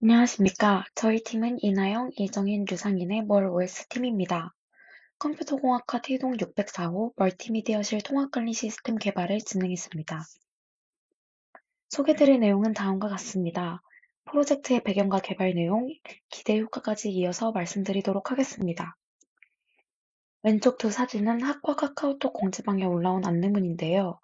안녕하십니까. 저희 팀은 이나영, 이정인, 류상인의 뭘 OS 팀입니다. 컴퓨터공학과 T동 604호 멀티미디어실 통합관리 시스템 개발을 진행했습니다. 소개드릴 내용은 다음과 같습니다. 프로젝트의 배경과 개발 내용, 기대 효과까지 이어서 말씀드리도록 하겠습니다. 왼쪽 두 사진은 학과 카카오톡 공지방에 올라온 안내문인데요.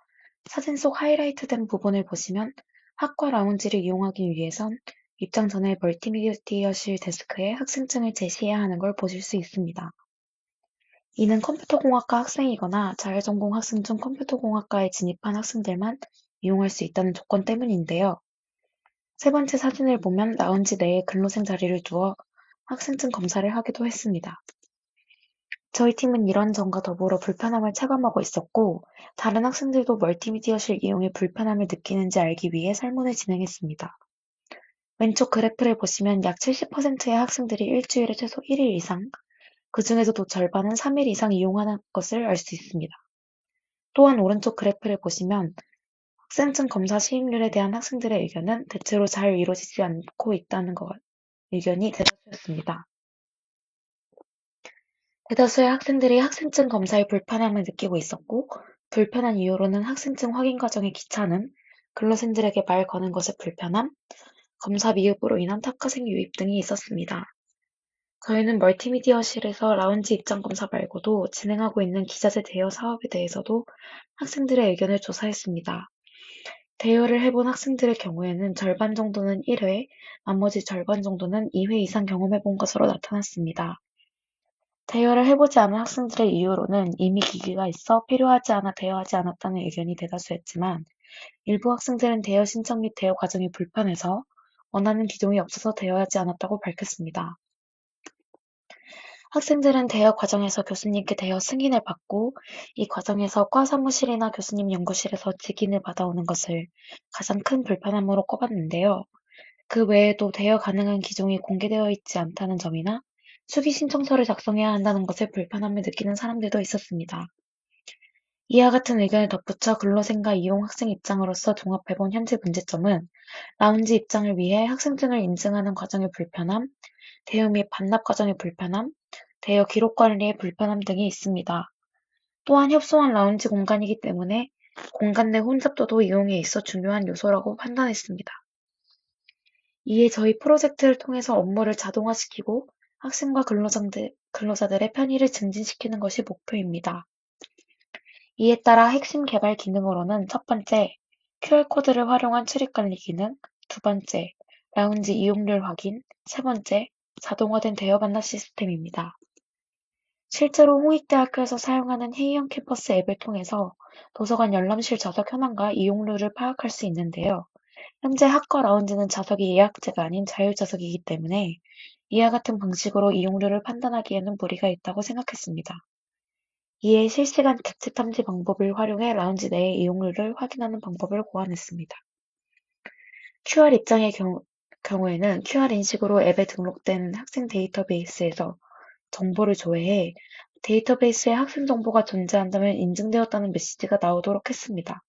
사진 속 하이라이트된 부분을 보시면 학과 라운지를 이용하기 위해선 입장 전에 멀티미디어실 데스크에 학생증을 제시해야 하는 걸 보실 수 있습니다. 이는 컴퓨터공학과 학생이거나 자율전공 학생 중 컴퓨터공학과에 진입한 학생들만 이용할 수 있다는 조건 때문인데요. 세 번째 사진을 보면 라운지 내에 근로생 자리를 두어 학생증 검사를 하기도 했습니다. 저희 팀은 이런 점과 더불어 불편함을 체감하고 있었고, 다른 학생들도 멀티미디어실 이용에 불편함을 느끼는지 알기 위해 설문을 진행했습니다. 왼쪽 그래프를 보시면 약 70%의 학생들이 일주일에 최소 1일 이상, 그 중에서도 절반은 3일 이상 이용하는 것을 알 수 있습니다. 또한 오른쪽 그래프를 보시면 학생증 검사 시행률에 대한 학생들의 의견은 대체로 잘 이루어지지 않고 있다는 의견이 대다수였습니다. 대다수의 학생들이 학생증 검사에 불편함을 느끼고 있었고, 불편한 이유로는 학생증 확인 과정의 귀찮음, 근로생들에게 말 거는 것의 불편함, 검사 미흡으로 인한 타카생 유입 등이 있었습니다. 저희는 멀티미디어실에서 라운지 입장 검사 말고도 진행하고 있는 기자재 대여 사업에 대해서도 학생들의 의견을 조사했습니다. 대여를 해본 학생들의 경우에는 절반 정도는 1회, 나머지 절반 정도는 2회 이상 경험해본 것으로 나타났습니다. 대여를 해보지 않은 학생들의 이유로는 이미 기기가 있어 필요하지 않아 대여하지 않았다는 의견이 대다수였지만, 일부 학생들은 대여 신청 및 대여 과정이 불편해서 원하는 기종이 없어서 대여하지 않았다고 밝혔습니다. 학생들은 대여 과정에서 교수님께 대여 승인을 받고, 이 과정에서 과 사무실이나 교수님 연구실에서 직인을 받아오는 것을 가장 큰 불편함으로 꼽았는데요. 그 외에도 대여 가능한 기종이 공개되어 있지 않다는 점이나 수기 신청서를 작성해야 한다는 것에 불편함을 느끼는 사람들도 있었습니다. 이와 같은 의견을 덧붙여 근로생과 이용 학생 입장으로서 종합해본 현재 문제점은 라운지 입장을 위해 학생증을 인증하는 과정의 불편함, 대여 및 반납 과정의 불편함, 대여 기록 관리의 불편함 등이 있습니다. 또한 협소한 라운지 공간이기 때문에 공간 내 혼잡도도 이용에 있어 중요한 요소라고 판단했습니다. 이에 저희 프로젝트를 통해서 업무를 자동화시키고 학생과 근로자들의 편의를 증진시키는 것이 목표입니다. 이에 따라 핵심 개발 기능으로는 첫 번째, QR코드를 활용한 출입관리 기능, 두 번째, 라운지 이용률 확인, 세 번째, 자동화된 대여 반납 시스템입니다. 실제로 홍익대학교에서 사용하는 회의형 캠퍼스 앱을 통해서 도서관 열람실 좌석 현황과 이용률을 파악할 수 있는데요. 현재 학과 라운지는 좌석이 예약제가 아닌 자율좌석이기 때문에 이와 같은 방식으로 이용률을 판단하기에는 무리가 있다고 생각했습니다. 이에 실시간 객체 탐지 방법을 활용해 라운지 내의 이용률을 확인하는 방법을 고안했습니다. QR 입장의 경우에는 QR 인식으로 앱에 등록된 학생 데이터베이스에서 정보를 조회해 데이터베이스에 학생 정보가 존재한다면 인증되었다는 메시지가 나오도록 했습니다.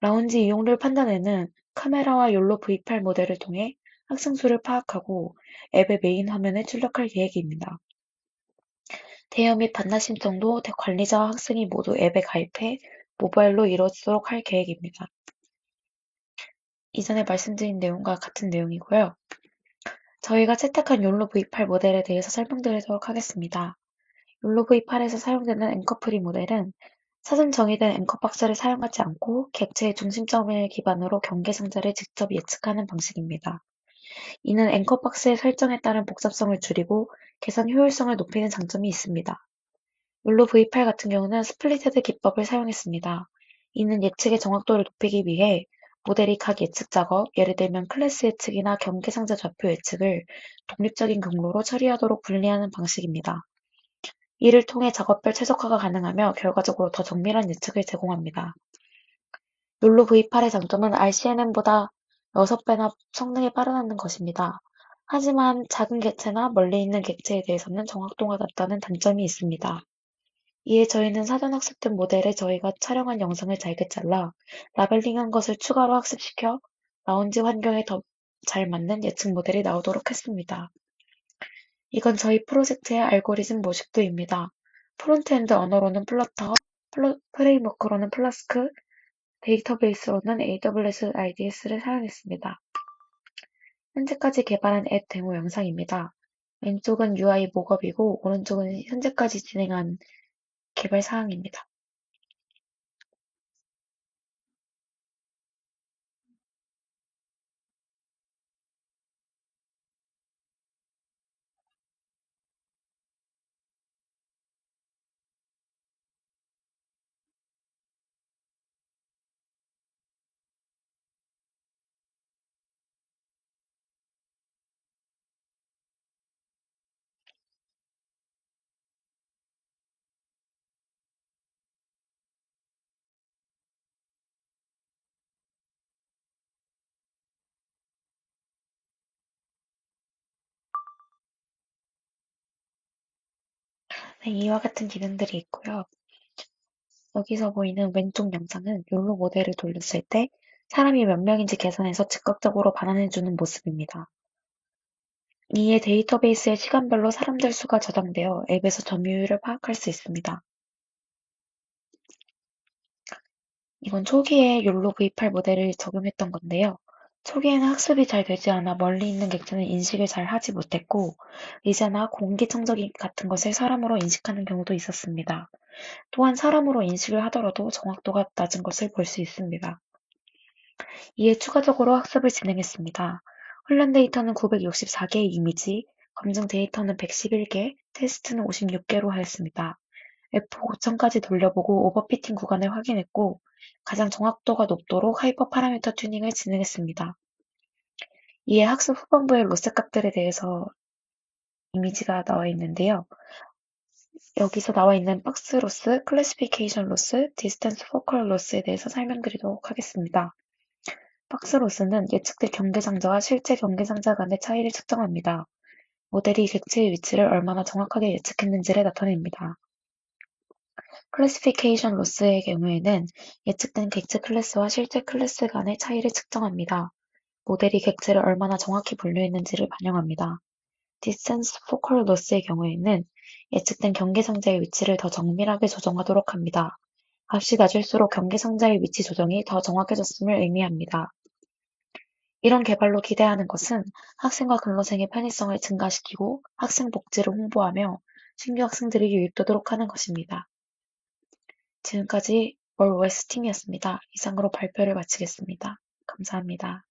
라운지 이용률 판단에는 카메라와 욜로 V8 모델을 통해 학생 수를 파악하고 앱의 메인 화면에 출력할 계획입니다. 대여 및 반납 신청도 관리자와 학생이 모두 앱에 가입해 모바일로 이루어지도록 할 계획입니다. 이전에 말씀드린 내용과 같은 내용이고요. 저희가 채택한 욜로 V8 모델에 대해서 설명드리도록 하겠습니다. 욜로 V8에서 사용되는 앵커프리 모델은 사전 정의된 앵커 박스를 사용하지 않고 객체의 중심점을 기반으로 경계 상자를 직접 예측하는 방식입니다. 이는 앵커 박스의 설정에 따른 복잡성을 줄이고 계산 효율성을 높이는 장점이 있습니다. 욜로 V8 같은 경우는 스플릿헤드 기법을 사용했습니다. 이는 예측의 정확도를 높이기 위해 모델이 각 예측 작업, 예를 들면 클래스 예측이나 경계상자 좌표 예측을 독립적인 경로로 처리하도록 분리하는 방식입니다. 이를 통해 작업별 최적화가 가능하며 결과적으로 더 정밀한 예측을 제공합니다. 욜로 V8의 장점은 RCNN보다 6배나 성능이 빠르다는 것입니다. 하지만 작은 객체나 멀리 있는 객체에 대해서는 정확도가 낮다는 단점이 있습니다. 이에 저희는 사전 학습된 모델에 저희가 촬영한 영상을 잘게 잘라 라벨링한 것을 추가로 학습시켜 라운지 환경에 더 잘 맞는 예측 모델이 나오도록 했습니다. 이건 저희 프로젝트의 알고리즘 모식도입니다. 프론트엔드 언어로는 플러터, 프레임워크로는 플라스크, 데이터베이스로는 AWS IDS를 사용했습니다. 현재까지 개발한 앱 데모 영상입니다. 왼쪽은 UI 목업이고 오른쪽은 현재까지 진행한 개발 사항입니다. 네, 이와 같은 기능들이 있고요. 여기서 보이는 왼쪽 영상은 욜로 모델을 돌렸을 때 사람이 몇 명인지 계산해서 즉각적으로 반환해주는 모습입니다. 이에 데이터베이스에 시간별로 사람들 수가 저장되어 앱에서 점유율을 파악할 수 있습니다. 이건 초기에 욜로 V8 모델을 적용했던 건데요. 초기에는 학습이 잘 되지 않아 멀리 있는 객체는 인식을 잘 하지 못했고, 의자나 공기청정기 같은 것을 사람으로 인식하는 경우도 있었습니다. 또한 사람으로 인식을 하더라도 정확도가 낮은 것을 볼 수 있습니다. 이에 추가적으로 학습을 진행했습니다. 훈련 데이터는 964개의 이미지, 검증 데이터는 111개, 테스트는 56개로 하였습니다. F5000까지 돌려보고 오버피팅 구간을 확인했고 가장 정확도가 높도록 하이퍼 파라미터 튜닝을 진행했습니다. 이에 학습 후반부의 로스 값들에 대해서 이미지가 나와 있는데요. 여기서 나와 있는 박스 로스, 클래시피케이션 로스, 디스턴스 포컬 로스에 대해서 설명드리도록 하겠습니다. 박스 로스는 예측될 경계상자와 실제 경계상자 간의 차이를 측정합니다. 모델이 객체의 위치를 얼마나 정확하게 예측했는지를 나타냅니다. 클래시피케이션 로스의 경우에는 예측된 객체 클래스와 실제 클래스 간의 차이를 측정합니다. 모델이 객체를 얼마나 정확히 분류했는지를 반영합니다. 디스턴스 포컬 로스의 경우에는 예측된 경계상자의 위치를 더 정밀하게 조정하도록 합니다. 값이 낮을수록 경계상자의 위치 조정이 더 정확해졌음을 의미합니다. 이런 개발로 기대하는 것은 학생과 근로생의 편의성을 증가시키고 학생 복지를 홍보하며 신규 학생들이 유입되도록 하는 것입니다. 지금까지 월 OS 팀이었습니다. 이상으로 발표를 마치겠습니다. 감사합니다.